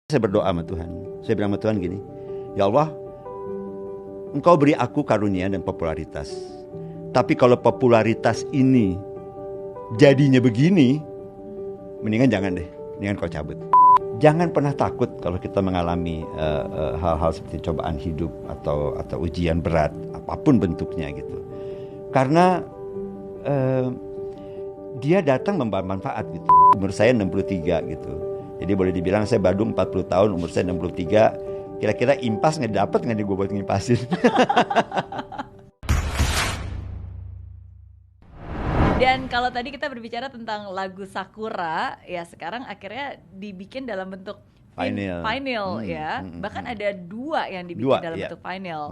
Saya berdoa sama Tuhan. Saya bilang sama Tuhan gini, ya Allah, Engkau beri aku karunia dan popularitas. Tapi kalau popularitas ini jadinya begini, mendingan jangan deh, mendingan kau cabut. Jangan pernah takut kalau kita mengalami hal-hal seperti cobaan hidup atau ujian berat, apapun bentuknya gitu. Karena dia datang membawa manfaat gitu. Umur saya 63 gitu. Jadi boleh dibilang saya Badung 40 tahun, umur saya 63. Kira-kira impas nggak dapet nggak nih gue buat ngimpasin? Dan kalau tadi kita berbicara tentang lagu Sakura, ya sekarang akhirnya dibikin dalam bentuk vinyl ya. Bahkan ada dua yang dibikin dalam bentuk vinyl.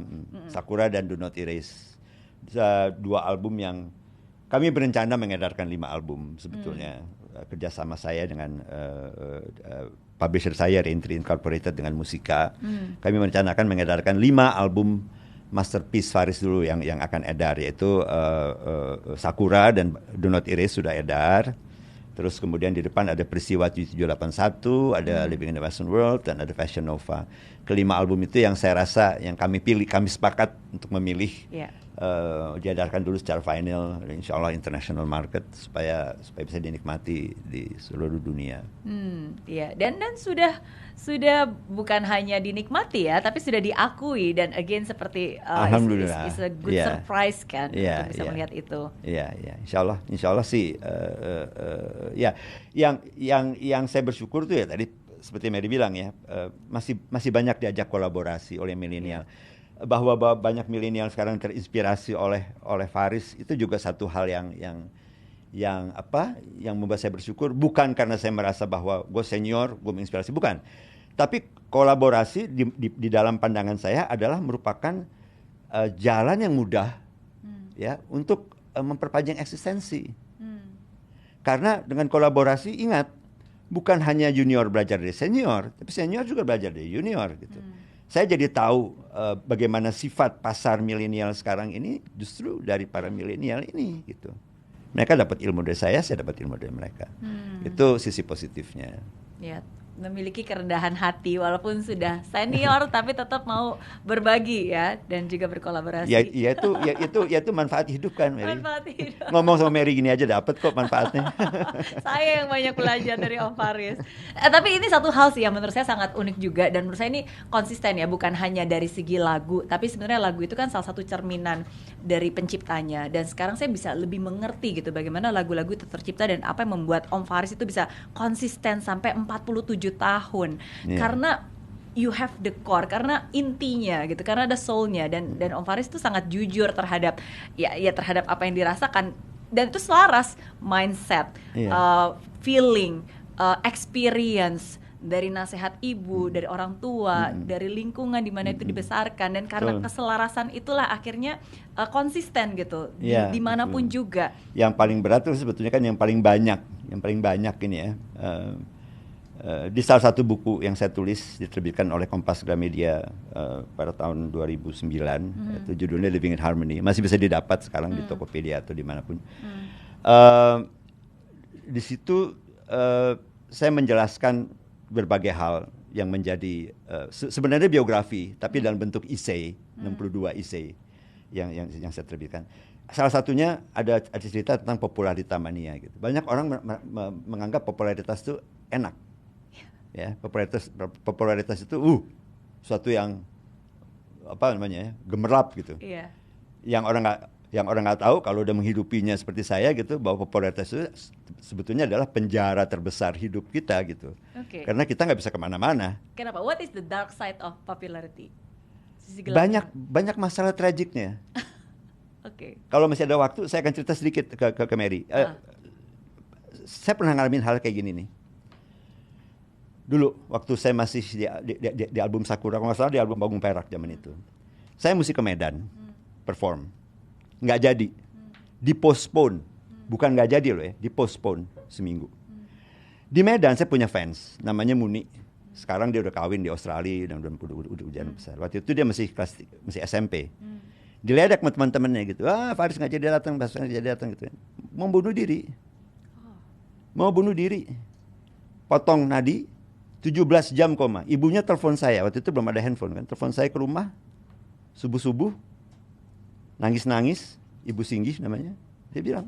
Sakura dan Do Not Erase. Dua album yang kami berencana mengedarkan 5 album sebetulnya. Kerjasama saya dengan publisher saya Reentry Incorporated dengan Musika. Kami merencanakan mengedarkan 5 album masterpiece Faris dulu yang akan edar, yaitu Sakura dan Do Not Erase sudah edar. Terus kemudian di depan ada Peristiwa 7781, ada Living in the Western World, dan ada Fashion Nova. Kelima album itu yang saya rasa yang kami pilih, kami sepakat untuk memilih diedarkan dulu secara vinyl, insya Allah international market supaya bisa dinikmati di seluruh dunia. Dan sudah bukan hanya dinikmati ya, tapi sudah diakui dan again seperti Alhamdulillah, is a good surprise kan untuk bisa melihat itu. Insya Allah sih. Yang saya bersyukur tuh ya tadi seperti Mary bilang ya, masih banyak diajak kolaborasi oleh milenial. Bahwa banyak milenial sekarang terinspirasi oleh Faris itu juga satu hal yang membuat saya bersyukur, bukan karena saya merasa bahwa gue senior, gue menginspirasi, bukan. Tapi kolaborasi di dalam pandangan saya adalah merupakan jalan yang mudah ya untuk memperpanjang eksistensi. Karena dengan kolaborasi, ingat, bukan hanya junior belajar dari senior, tapi senior juga belajar dari junior gitu. Saya jadi tahu bagaimana sifat pasar milenial sekarang ini justru dari para milenial ini gitu. Mereka dapat ilmu dari saya dapat ilmu dari mereka. Itu sisi positifnya. Ya, memiliki kerendahan hati walaupun sudah senior tapi tetap mau berbagi ya dan juga berkolaborasi. Itu manfaat hidup kan, Mary. Manfaat hidup. Ngomong sama Mary gini aja dapat kok manfaatnya. Saya yang banyak belajar dari Om Faris. Tapi ini satu hal sih yang menurut saya sangat unik juga, dan menurut saya ini konsisten ya, bukan hanya dari segi lagu, tapi sebenarnya lagu itu kan salah satu cerminan dari penciptanya. Dan sekarang saya bisa lebih mengerti gitu bagaimana lagu-lagu itu tercipta dan apa yang membuat Om Faris itu bisa konsisten sampai 47 tahun. Karena you have the core, karena intinya gitu, karena ada soulnya, dan Om Faris itu sangat jujur terhadap terhadap apa yang dirasakan, dan itu selaras mindset, feeling, experience dari nasihat ibu, dari orang tua, dari lingkungan di mana itu dibesarkan, dan karena keselarasan itulah akhirnya konsisten gitu dimanapun juga. Yang paling berat itu sebetulnya kan yang paling banyak ini ya. Di salah satu buku yang saya tulis diterbitkan oleh Kompas Gramedia pada tahun 2009, itu judulnya Living in Harmony, masih bisa didapat sekarang di Tokopedia atau dimanapun. Di situ saya menjelaskan berbagai hal yang menjadi sebenarnya biografi, tapi dalam bentuk essay, 62 essay yang saya terbitkan. Salah satunya ada cerita tentang popularitas mania gitu. Banyak orang menganggap popularitas itu enak. Ya, popularitas itu suatu yang gemerlap gitu. Yang orang nggak tahu kalau udah menghidupinya seperti saya gitu, bahwa popularitas itu sebetulnya adalah penjara terbesar hidup kita gitu. Karena kita nggak bisa kemana-mana. Kenapa? What is the dark side of popularity? Banyak masalah tragiknya. Kalau masih ada waktu saya akan cerita sedikit ke Mary. Saya pernah ngalamin hal kayak gini nih. Dulu waktu saya masih di album Sakura, kalau nggak salah di album Bagong Perak zaman itu, saya mesti ke Medan perform, nggak jadi, dipostpone, bukan nggak jadi loh ya, dipostpone seminggu. Di Medan saya punya fans, namanya Muni. Sekarang dia udah kawin di Australia dan udah ujian besar. Waktu itu dia masih SMP. Diledek sama teman-temannya gitu, Faris nggak jadi datang, gitu. Mau bunuh diri, potong nadi. 17 jam koma. Ibunya telepon saya, waktu itu belum ada handphone kan. Telepon saya ke rumah, subuh-subuh, nangis-nangis, Ibu Singgih namanya. Dia bilang,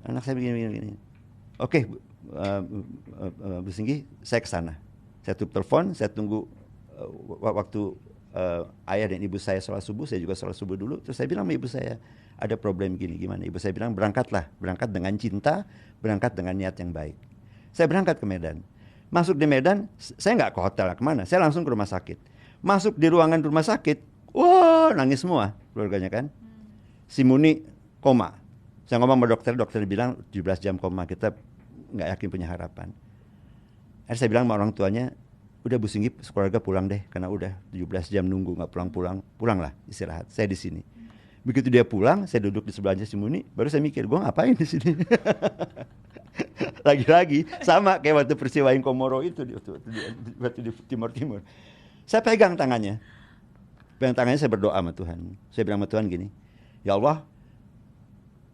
anak saya begini. Oke, Bu Singgih, saya ke sana. Saya tutup telepon, saya tunggu waktu ayah dan ibu saya sholat subuh, saya juga sholat subuh dulu. Terus saya bilang sama ibu saya, ada problem gini, gimana? Ibu saya bilang, berangkatlah, berangkat dengan cinta, berangkat dengan niat yang baik. Saya berangkat ke Medan. Masuk di Medan, saya nggak ke hotel, kemana? Saya langsung ke rumah sakit. Masuk di ruangan rumah sakit, wah nangis semua keluarganya kan. Si Muni koma. Saya ngomong sama dokter bilang 17 jam koma, kita nggak yakin punya harapan. Akhirnya saya bilang sama orang tuanya, udah Bu Singgih sekeluarga pulang deh, karena udah 17 jam nunggu nggak pulang-pulang, pulanglah istirahat, saya di sini. Begitu dia pulang, saya duduk di sebelahnya si Muni, baru saya mikir, gue ngapain di sini? Lagi-lagi sama kayak waktu peristiwa Komoro itu waktu di Timur Timur. Saya pegang tangannya, saya berdoa sama Tuhan. Saya bilang sama Tuhan gini, ya Allah,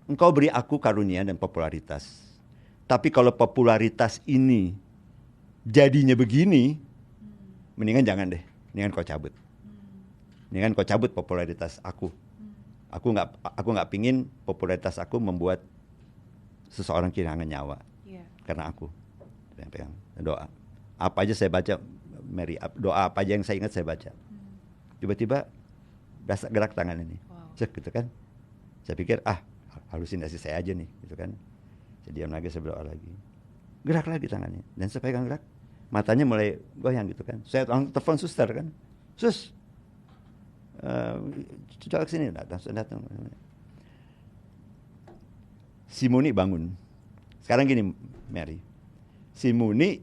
Engkau beri aku karunia dan popularitas. Tapi kalau popularitas ini jadinya begini, mendingan jangan deh, mendingan kau cabut. Mendingan kau cabut popularitas aku. Aku nggak pingin popularitas aku membuat seseorang kehilangan nyawa karena aku. Pegang doa. Apa aja saya baca, Mary, doa apa aja yang saya ingat saya baca. Tiba-tiba berasa gerak tangan ini, cek gitu kan. Saya pikir halusinasi saya aja nih, gitu kan. Saya diam lagi, saya berdoa lagi. Gerak lagi tangannya, dan saya pegang gerak, matanya mulai goyang gitu kan. Saya telepon suster kan, sus, coba kesini, datang. Si Muni bangun. Sekarang gini, Mary, si Muni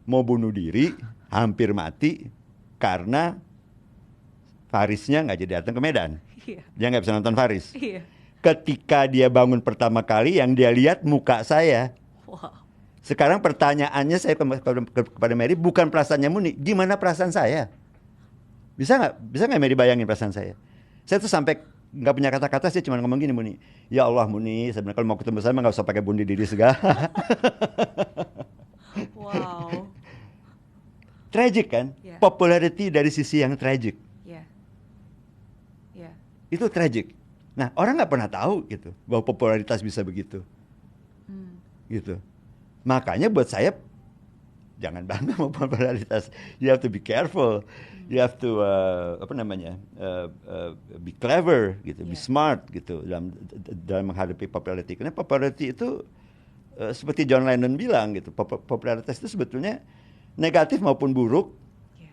mau bunuh diri, hampir mati karena Farisnya nggak jadi datang ke Medan. Dia nggak bisa nonton Faris. Ketika dia bangun pertama kali, yang dia lihat muka saya. Sekarang pertanyaannya saya kepada Mary, bukan perasaannya Muni, gimana perasaan saya? Bisa nggak Mary bayangin perasaan saya? Saya tuh sampai nggak punya kata-kata, saya cuma ngomong gini, Muni, ya Allah Muni, sebenarnya kalau mau ketemu saya nggak usah pakai bunuh diri segala. Wow. Tragic kan? Popularity dari sisi yang tragic. Itu tragic. Nah, orang nggak pernah tahu gitu bahwa popularitas bisa begitu. Gitu. Makanya buat saya jangan bangga sama popularitas. You have to be careful. You have to be clever gitu, be smart gitu dalam menghadapi popularity. Karena popularity itu seperti John Lennon bilang gitu, popularitas itu sebetulnya negatif maupun buruk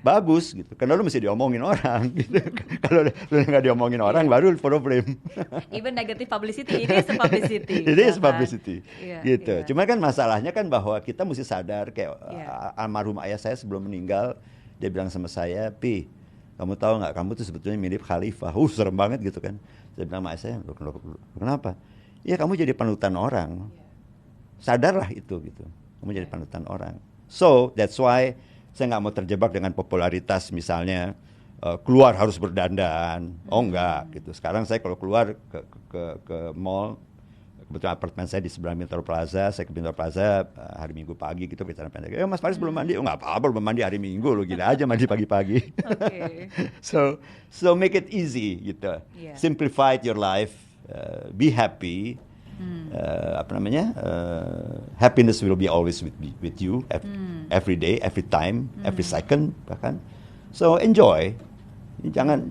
bagus gitu. Karena lu mesti diomongin orang gitu. Kalau lu nggak diomongin orang baru problem. Even negative publicity, ini publicity. Ini publicity. Gitu. Cuma kan masalahnya kan bahwa kita mesti sadar kayak almarhum ayah saya sebelum meninggal, dia bilang sama saya, "Pi, kamu tahu nggak, kamu tuh sebetulnya mirip khalifah." Serem banget gitu kan. Saya bilang sama ayah saya, "Kenapa?" "Ya kamu jadi panutan orang." Sadarlah itu gitu. Kamu jadi panutan orang. So, that's why saya nggak mau terjebak dengan popularitas misalnya keluar harus berdandan. Oh enggak gitu. Sekarang saya kalau keluar ke mall, kebetulan apartemen saya di sebelah Bintaro Plaza, saya ke Bintaro Plaza hari Minggu pagi gitu bicara pendek. Mas Faris belum mandi? Oh nggak apa-apa, belum mandi hari Minggu, lo gila aja mandi pagi-pagi. So make it easy gitu. Simplify your life, be happy. Happiness will be always with you every day, every time, every second bahkan. So enjoy, jangan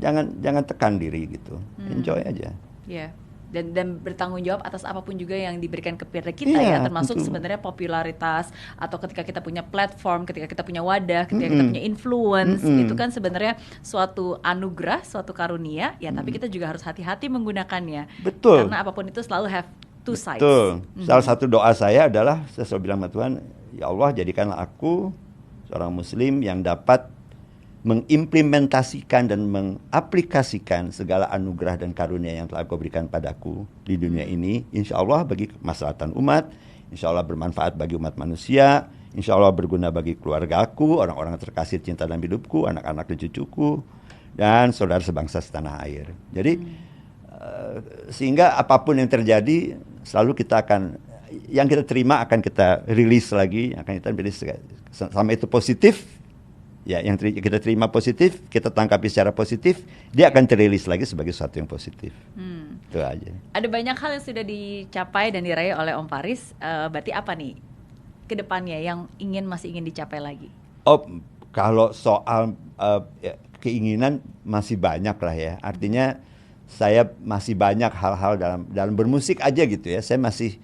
tekan diri gitu, enjoy aja. Dan bertanggung jawab atas apapun juga yang diberikan kepada kita termasuk sebenarnya popularitas atau ketika kita punya platform, ketika kita punya wadah, ketika kita punya influence, itu kan sebenarnya suatu anugerah, suatu karunia tapi kita juga harus hati-hati menggunakannya. Betul. Karena apapun itu selalu have two sides. Betul. Salah satu doa saya adalah saya selalu bilang sama Tuhan, ya Allah jadikanlah aku seorang muslim yang dapat mengimplementasikan dan mengaplikasikan segala anugerah dan karunia yang telah Kau berikan padaku di dunia ini, insya Allah bagi kemaslahatan umat, insya Allah bermanfaat bagi umat manusia, insya Allah berguna bagi keluargaku, orang-orang terkasih cinta dalam hidupku, anak-anak dan cucuku, dan saudara sebangsa setanah air. Jadi sehingga apapun yang terjadi selalu kita akan yang kita terima akan kita rilis lagi, akan kita rilis sama itu positif. Ya, yang kita terima positif, kita tangkapi secara positif, dia akan terilis lagi sebagai sesuatu yang positif. Itu aja. Ada banyak hal yang sudah dicapai dan diraih oleh Om Faris. Berarti apa nih ke depannya yang masih ingin dicapai lagi? Oh, kalau soal keinginan masih banyak lah ya. Artinya saya masih banyak hal-hal dalam bermusik aja gitu ya. Saya masih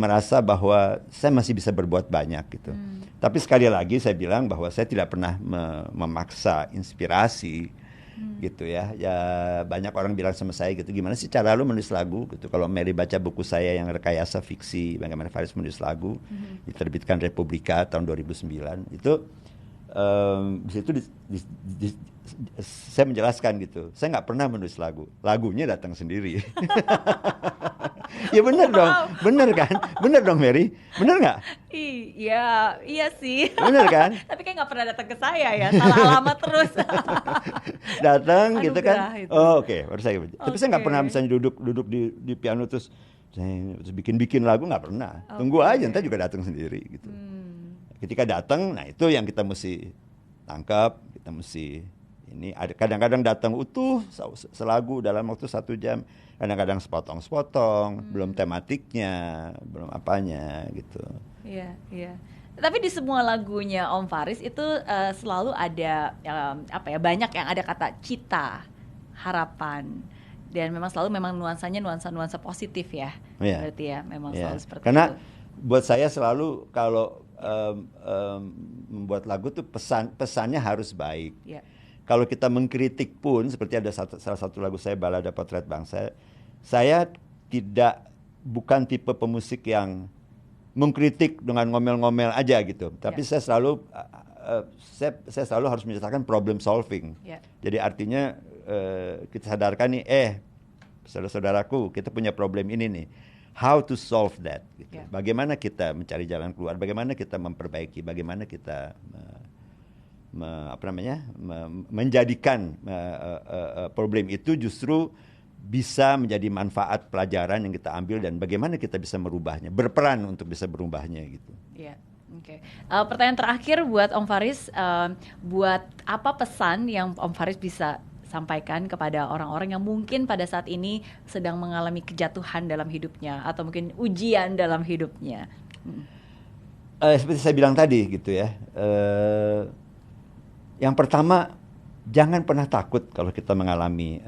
merasa bahwa saya masih bisa berbuat banyak gitu. Tapi sekali lagi saya bilang bahwa saya tidak pernah memaksa inspirasi gitu ya. Ya banyak orang bilang sama saya gitu, gimana sih cara lu menulis lagu gitu. Kalau Mary baca buku saya yang rekayasa fiksi bagaimana Faris menulis lagu, diterbitkan Republika tahun 2009 itu di situ saya menjelaskan gitu, saya nggak pernah menulis lagunya datang sendiri. Ya bener dong, bener dong Mary, bener nggak? Iya sih. Bener kan? Tapi kayak nggak pernah datang ke saya ya, salah alamat terus. Datang gitu kan? Itu. Oh, oke. Baru saya. Tapi saya nggak pernah misalnya duduk di piano terus bikin lagu, nggak pernah. Tunggu aja, ntar juga datang sendiri gitu. Ketika datang, nah itu yang kita mesti tangkap, kita mesti ini. Ada kadang-kadang datang utuh selagu dalam waktu 1 jam, kadang-kadang sepotong-sepotong, belum tematiknya, belum apanya gitu. Iya. Tapi di semua lagunya Om Faris itu selalu ada banyak yang ada kata cita, harapan, dan memang selalu nuansanya nuansa positif ya. Berarti ya memang selalu seperti karena itu. Buat saya selalu kalau membuat lagu tuh pesannya harus baik. Kalau kita mengkritik pun, seperti ada salah satu lagu saya, Balada Potret Bangsa, saya bukan tipe pemusik yang mengkritik dengan ngomel-ngomel aja gitu. Tapi saya selalu harus menyatakan problem solving. Jadi artinya kita sadarkan nih, saudara-saudaraku, kita punya problem ini nih. How to solve that? Gitu. Bagaimana kita mencari jalan keluar? Bagaimana kita memperbaiki? Bagaimana kita menjadikan problem itu justru bisa menjadi manfaat pelajaran yang kita ambil, dan bagaimana kita bisa merubahnya, berperan untuk bisa berubahnya gitu. Oke. Pertanyaan terakhir buat Om Faris, buat apa pesan yang Om Faris bisa sampaikan kepada orang-orang yang mungkin pada saat ini sedang mengalami kejatuhan dalam hidupnya atau mungkin ujian dalam hidupnya? Seperti saya bilang tadi gitu ya. Yang pertama, jangan pernah takut kalau kita mengalami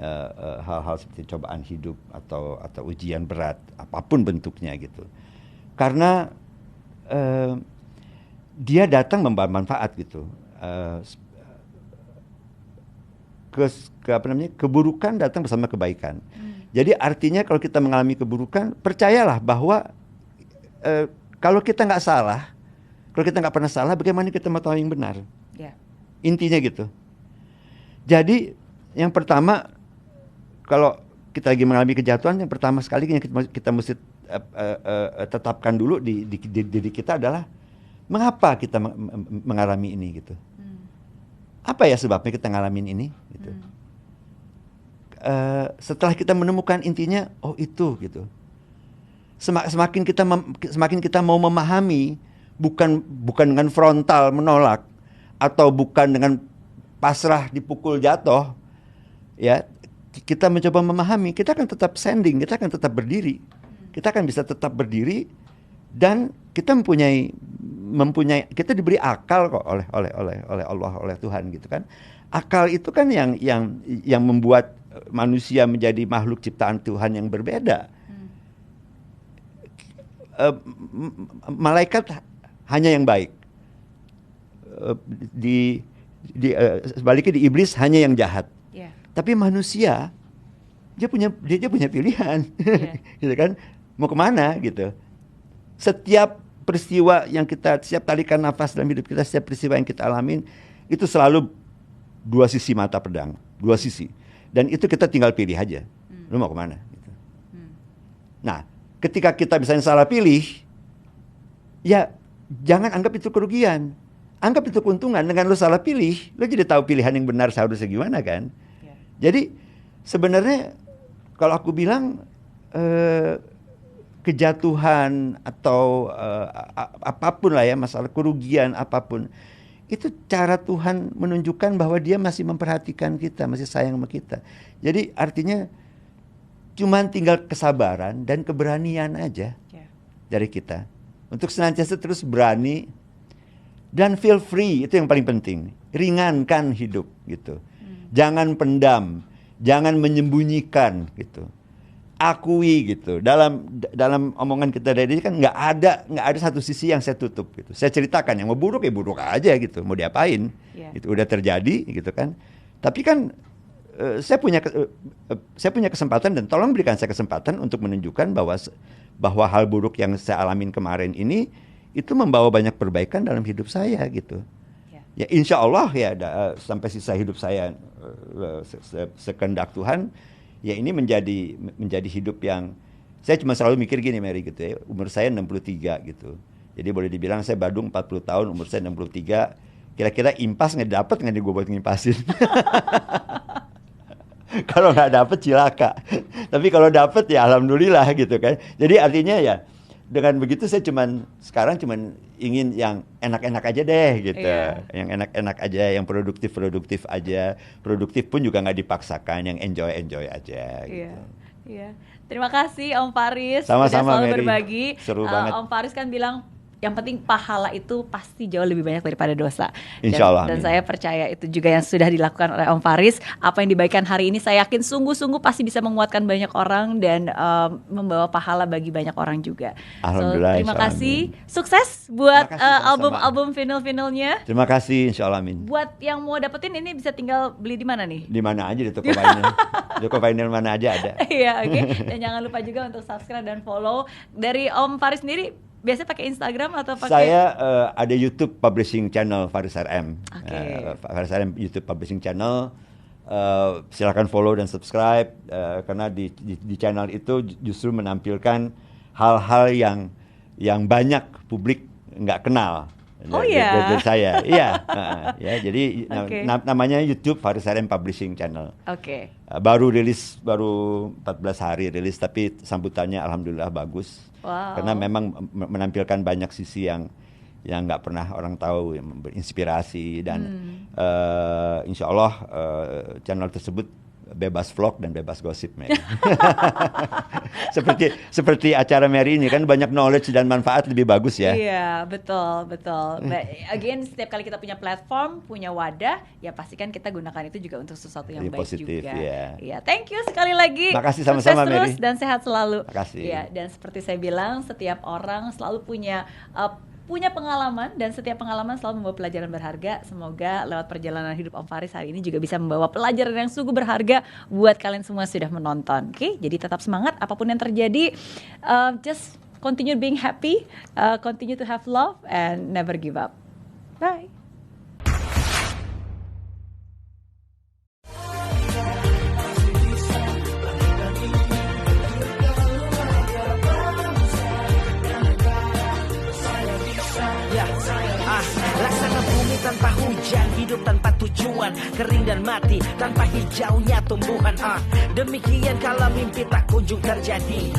hal-hal seperti cobaan hidup atau ujian berat apapun bentuknya gitu. Karena dia datang membawa manfaat gitu. Keburukan datang bersama kebaikan. Jadi artinya kalau kita mengalami keburukan, percayalah bahwa kalau kita nggak salah, kalau kita nggak pernah salah, bagaimana kita mau tahu yang benar? Intinya gitu. Jadi yang pertama, kalau kita lagi mengalami kejatuhan, yang pertama sekali yang kita mesti tetapkan dulu di diri kita adalah mengapa kita mengalami ini gitu. Apa ya sebabnya kita ngalamin ini? Gitu. Setelah kita menemukan intinya, oh itu gitu. Semakin kita mau memahami, bukan dengan frontal menolak atau bukan dengan pasrah dipukul jatuh, ya kita mencoba memahami, kita akan tetap standing, kita akan tetap berdiri, kita akan bisa tetap berdiri, dan kita kita diberi akal kok oleh Allah, oleh Tuhan gitu kan. Akal itu kan yang membuat manusia menjadi makhluk ciptaan Tuhan yang berbeda. Malaikat hanya yang baik. Sebaliknya di iblis hanya yang jahat. Tapi manusia dia punya pilihan, gitu kan? Mau kemana gitu? Setiap peristiwa yang setiap tarikan nafas dalam hidup kita, setiap peristiwa yang kita alamin, itu selalu 2 sisi mata pedang, 2 sisi. Dan itu kita tinggal pilih aja, lu mau kemana gitu. Nah, ketika kita misalnya salah pilih, ya jangan anggap itu kerugian, anggap itu keuntungan. Dengan lu salah pilih, lu jadi tahu pilihan yang benar seharusnya gimana kan. Jadi sebenarnya kalau aku bilang kejatuhan atau apapun lah ya, masalah kerugian apapun, itu cara Tuhan menunjukkan bahwa Dia masih memperhatikan kita, masih sayang sama kita. Jadi artinya cuman tinggal kesabaran dan keberanian aja dari kita untuk senantiasa terus berani dan feel free, itu yang paling penting. Ringankan hidup gitu. Jangan pendam, jangan menyembunyikan gitu. Akui gitu. Dalam omongan kita tadi kan nggak ada satu sisi yang saya tutup gitu. Saya ceritakan yang mau buruk ya buruk aja gitu. Mau diapain? Itu udah terjadi gitu kan. Tapi kan saya punya kesempatan, dan tolong berikan saya kesempatan untuk menunjukkan bahwa hal buruk yang saya alamin kemarin ini itu membawa banyak perbaikan dalam hidup saya gitu. Ya insya Allah ya sampai sisa hidup saya sekehendak Tuhan, ya ini menjadi hidup yang saya cuma selalu mikir gini, Mary, gitu ya. Umur saya 63 gitu. Jadi boleh dibilang saya badung 40 tahun, umur saya 63. Kira-kira impas nggak dapet nggak nih gue buat ngimpasin? Kalau nggak dapet cilaka. Tapi kalau dapet ya alhamdulillah gitu kan. Jadi artinya ya dengan begitu saya sekarang ingin yang enak-enak aja deh gitu. Yang enak-enak aja, yang produktif aja. Produktif pun juga nggak dipaksakan, yang enjoy aja gitu. Iya. Terima kasih Om Faris Sama-sama, sudah selalu Mary. berbagi. Seru banget. Om Faris kan bilang yang penting pahala itu pasti jauh lebih banyak daripada dosa. Insya Allah. Dan saya percaya itu juga yang sudah dilakukan oleh Om Faris. Apa yang dibagikan hari ini saya yakin sungguh-sungguh pasti bisa menguatkan banyak orang dan membawa pahala bagi banyak orang juga. Alhamdulillah. Terima kasih. Sukses buat album album-album-vinyl-vinylnya. Terima kasih, insya Allah, amin. Buat yang mau dapetin ini bisa tinggal beli di mana nih? Di mana aja, di toko vinyl. Di toko vinyl mana aja ada. Iya, oke. Dan jangan lupa juga untuk subscribe dan follow. Dari Om Faris sendiri biasanya pakai Instagram atau pakai? Saya ada YouTube publishing channel Faris RM. Oke. Faris RM YouTube publishing channel. Silakan follow dan subscribe karena di channel itu justru menampilkan hal-hal yang banyak publik nggak kenal. Dari saya. Iya. Jadi namanya YouTube Faris RM Publishing Channel. Oke. Baru 14 hari rilis, tapi sambutannya alhamdulillah bagus. Wow. Karena memang menampilkan banyak sisi yang nggak pernah orang tahu, yang berinspirasi, dan insya Allah channel tersebut bebas vlog dan bebas gosip, Mary. seperti acara Mary ini kan banyak knowledge dan manfaat, lebih bagus ya. Iya, betul. But again, setiap kali kita punya platform, punya wadah, ya pastikan kita gunakan itu juga untuk sesuatu yang baik positif, juga. Iya, thank you sekali lagi. Makasih sama-sama, Mary. Mary. Dan sehat selalu. Makasih. Ya, dan seperti saya bilang, setiap orang selalu punya pengalaman, dan setiap pengalaman selalu membawa pelajaran berharga. Semoga lewat perjalanan hidup Om Faris hari ini juga bisa membawa pelajaran yang sungguh berharga buat kalian semua sudah menonton. Oke, jadi tetap semangat apapun yang terjadi. Just continue being happy, continue to have love, and never give up. Bye. Laksana bumi tanpa hujan, hidup tanpa tujuan, kering dan mati tanpa hijaunya tumbuhan. Demikian kalau mimpi tak kunjung terjadi.